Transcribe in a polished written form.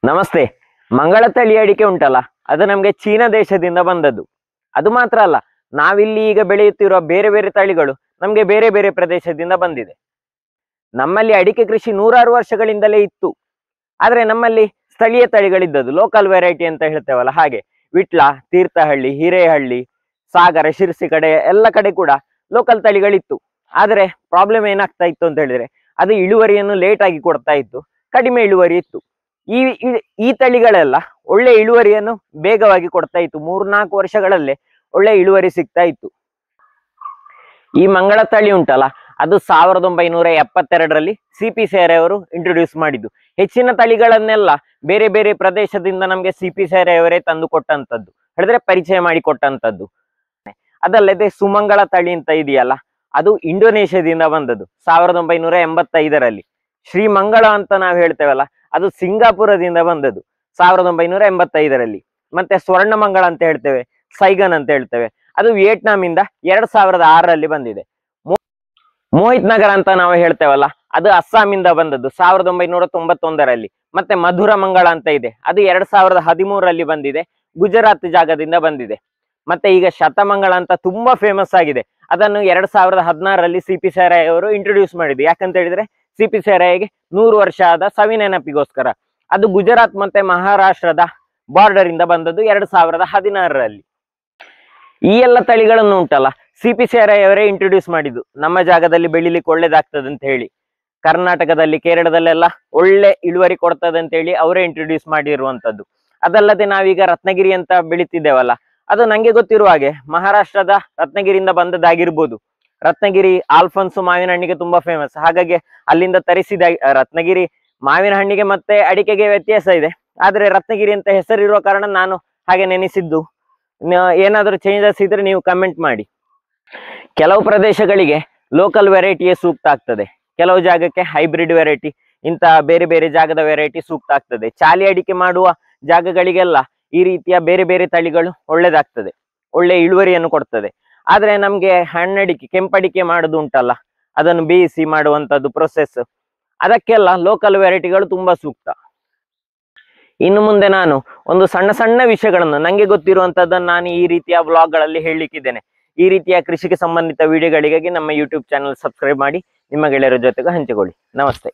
ನಮಸ್ತೆ. ಮಂಗಳ ತಳಿ ಅಡಿಕೆ ಉಂಟಲ್ಲ, ಅದು ನಮಗೆ ಚೀನಾ ದೇಶದಿಂದ ಬಂದದ್ದು. ಅದು ಮಾತ್ರ ಅಲ್ಲ, ನಾವಿಲ್ಲಿ ಈಗ ಬೆಳೆಯುತ್ತಿರುವ ಬೇರೆ ಬೇರೆ ತಳಿಗಳು ನಮಗೆ ಬೇರೆ ಬೇರೆ ಪ್ರದೇಶದಿಂದ ಬಂದಿದೆ. ನಮ್ಮಲ್ಲಿ ಅಡಿಕೆ ಕೃಷಿ 106 ವರ್ಷಗಳಿಂದಲೇ ಇತ್ತು. ಆದ್ರೆ ನಮ್ಮಲ್ಲಿ ಸ್ಥಳೀಯ ತಳಿಗಳಿದ್ದದ್ದು, ಲೋಕಲ್ ವೆರೈಟಿ ಅಂತ ಹೇಳ್ತೇವಲ್ಲ ಹಾಗೆ. ವಿಟ್ಲ, ತೀರ್ಥಹಳ್ಳಿ, ಹಿರೇಹಳ್ಳಿ, ಸಾಗರ, ಶಿರ್ಸಿ ಕಡೆ ಎಲ್ಲ ಕಡೆ ಕೂಡ ಲೋಕಲ್ ತಳಿಗಳಿತ್ತು. ಆದ್ರೆ ಪ್ರಾಬ್ಲಮ್ ಏನಾಗ್ತಾ ಇತ್ತು ಅಂತ ಹೇಳಿದ್ರೆ, ಅದು ಇಳುವರಿಯನ್ನು ಲೇಟ್ ಆಗಿ ಕೊಡ್ತಾ ಇತ್ತು, ಕಡಿಮೆ ಇಳುವರಿ ಇತ್ತು. ಈ ತಳಿಗಳೆಲ್ಲ ಒಳ್ಳೆ ಇಳುವರಿಯನ್ನು ಬೇಗವಾಗಿ ಕೊಡ್ತಾ ಇತ್ತು. 3-4 ವರ್ಷಗಳಲ್ಲೇ ಒಳ್ಳೆ ಇಳುವರಿ ಸಿಗ್ತಾ ಇತ್ತು. ಈ ಮಂಗಳ ತಳಿ ಉಂಟಲ್ಲ, ಅದು 1972ರಲ್ಲಿ CP ಸೇರೆ ಅವರು ಇಂಟ್ರೊಡ್ಯೂಸ್ ಮಾಡಿದ್ದು. ಹೆಚ್ಚಿನ ತಳಿಗಳನ್ನೆಲ್ಲ ಬೇರೆ ಬೇರೆ ಪ್ರದೇಶದಿಂದ ನಮ್ಗೆ CP ಸೇರೆ ಅವರೇ ತಂದು ಕೊಟ್ಟಂತದ್ದು, ಹೇಳಿದ್ರೆ ಪರಿಚಯ ಮಾಡಿ ಕೊಟ್ಟಂತದ್ದು. ಅದಲ್ಲದೆ ಸುಮಂಗಳ ತಳಿ ಅಂತ ಇದೆಯಲ್ಲ, ಅದು ಇಂಡೋನೇಷ್ಯಾದಿಂದ ಬಂದದ್ದು 1985ರಲ್ಲಿ. ಶ್ರೀಮಂಗಳ ಅಂತ ನಾವು ಹೇಳ್ತೇವಲ್ಲ, ಅದು ಸಿಂಗಾಪುರದಿಂದ ಬಂದದ್ದು 1985ರಲ್ಲಿ. ಮತ್ತೆ ಸ್ವರ್ಣಮಂಗಳ ಅಂತ ಹೇಳ್ತೇವೆ, ಸೈಗನ್ ಅಂತ ಹೇಳ್ತೇವೆ, ಅದು ವಿಯೆಟ್ನಾಂ ಇಂದ 2006ರಲ್ಲಿ ಬಂದಿದೆ. ಮೋಹಿತ್ ನಗರ ಅಂತ ನಾವು ಹೇಳ್ತೇವಲ್ಲ, ಅದು ಅಸ್ಸಾಮಿಂದ ಬಂದದ್ದು 1991ರಲ್ಲಿ. ಮತ್ತೆ ಮಧುರ ಮಂಗಳ ಅಂತ ಇದೆ, ಅದು 2013ರಲ್ಲಿ ಬಂದಿದೆ, ಗುಜರಾತ್ ಜಾಗದಿಂದ ಬಂದಿದೆ. ಮತ್ತೆ ಈಗ ಶತಮಂಗಳ ಅಂತ ತುಂಬಾ ಫೇಮಸ್ ಆಗಿದೆ, ಅದನ್ನು 2016ರಲ್ಲಿ CP ಸೇರಾಯ್ ಅವರು ಇಂಟ್ರೊಡ್ಯೂಸ್ ಮಾಡಿದ್ರು. ಯಾಕಂತ ಹೇಳಿದ್ರೆ CP ಸೇರಾಯ್ಗೆ 100 ವರ್ಷ ಆದ ಸವಿ ನೆನಪಿಗೋಸ್ಕರ. ಅದು ಗುಜರಾತ್ ಮತ್ತೆ ಮಹಾರಾಷ್ಟ್ರದ ಬಾರ್ಡರ್ ಇಂದ ಬಂದದ್ದು 2016ರಲ್ಲಿ. ಈ ಎಲ್ಲ ತಳಿಗಳನ್ನು ಉಂಟಲ್ಲ, CP ಸೇರಾಯ್ ಅವರೇ ಇಂಟ್ರೊಡ್ಯೂಸ್ ಮಾಡಿದ್ದು, ನಮ್ಮ ಜಾಗದಲ್ಲಿ ಬೆಳಿಲಿಕ್ಕೆ ಒಳ್ಳೇದಾಗ್ತದೆ ಅಂತ ಹೇಳಿ. ಕರ್ನಾಟಕದಲ್ಲಿ, ಕೇರಳದಲ್ಲೆಲ್ಲ ಒಳ್ಳೆ ಇಳುವರಿ ಕೊಡ್ತದೆ ಅಂತ ಹೇಳಿ ಅವರೇ ಇಂಟ್ರೊಡ್ಯೂಸ್ ಮಾಡಿರುವಂತದ್ದು. ಅದಲ್ಲದೆ ನಾವೀಗ ರತ್ನಗಿರಿ ಅಂತ ಬೆಳಿತಿದ್ದೇವಲ್ಲ, ಅದು ನಂಗೆ ಗೊತ್ತಿರುವ ಹಾಗೆ ಮಹಾರಾಷ್ಟ್ರದ ರತ್ನಗಿರಿಯಿಂದ ಬಂದದ್ದಾಗಿರ್ಬೋದು. ರತ್ನಗಿರಿ ಆಲ್ಫನ್ಸು ಮಾವಿನ ಹಣ್ಣಿಗೆ ತುಂಬಾ ಫೇಮಸ್, ಹಾಗಾಗಿ ಅಲ್ಲಿಂದ ತರಿಸಿದ ರತ್ನಗಿರಿ ಮಾವಿನ ಹಣ್ಣಿಗೆ ಮತ್ತೆ ಅಡಿಕೆಗೆ ವ್ಯತ್ಯಾಸ ಇದೆ. ಆದ್ರೆ ರತ್ನಗಿರಿ ಅಂತ ಹೆಸರಿರುವ ಕಾರಣ ನಾನು ಹಾಗೆ ನೆನೆಸಿದ್ದು. ಏನಾದರೂ ಚೇಂಜಸ್ ಇದ್ರೆ ನೀವು ಕಮೆಂಟ್ ಮಾಡಿ. ಕೆಲವು ಪ್ರದೇಶಗಳಿಗೆ ಲೋಕಲ್ ವೆರೈಟಿಯೇ ಸೂಕ್ತ ಆಗ್ತದೆ, ಕೆಲವು ಜಾಗಕ್ಕೆ ಹೈಬ್ರಿಡ್ ವೆರೈಟಿ, ಇಂತ ಬೇರೆ ಬೇರೆ ಜಾಗದ ವೆರೈಟಿ ಸೂಕ್ತ ಆಗ್ತದೆ. ಚಾಲಿ ಅಡಿಕೆ ಮಾಡುವ ಜಾಗಗಳಿಗೆಲ್ಲ ಈ ರೀತಿಯ ಬೇರೆ ಬೇರೆ ತಳಿಗಳು ಒಳ್ಳೇದಾಗ್ತದೆ, ಒಳ್ಳೆ ಇಳುವರಿಯನ್ನು ಕೊಡ್ತದೆ. ಆದ್ರೆ ನಮ್ಗೆ ಹಣ್ಣಡಿಕೆ, ಕೆಂಪಡಿಕೆ ಮಾಡುದು ಉಂಟಲ್ಲ, ಅದನ್ನು ಬೇಯಿಸಿ ಮಾಡುವಂತದ್ದು ಪ್ರೊಸೆಸ್, ಅದಕ್ಕೆಲ್ಲ ಲೋಕಲ್ ವೆರೈಟಿಗಳು ತುಂಬಾ ಸೂಕ್ತ. ಇನ್ನು ಮುಂದೆ ನಾನು ಒಂದು ಸಣ್ಣ ಸಣ್ಣ ವಿಷಯಗಳನ್ನು ನಂಗೆ ಗೊತ್ತಿರುವಂತದ್ದನ್ನು ನಾನು ಈ ರೀತಿಯ ವ್ಲಾಗ್ಗಳಲ್ಲಿ ಹೇಳಲಿಕ್ಕಿದ್ದೇನೆ. ಈ ರೀತಿಯ ಕೃಷಿಗೆ ಸಂಬಂಧಿತ ವಿಡಿಯೋಗಳಿಗಾಗಿ ನಮ್ಮ ಯೂಟ್ಯೂಬ್ ಚಾನಲ್ ಸಬ್ಸ್ಕ್ರೈಬ್ ಮಾಡಿ, ನಿಮ್ಮ ಗೆಳೆಯರ ಜೊತೆಗೆ ಹಂಚಿಕೊಳ್ಳಿ. ನಮಸ್ತೆ.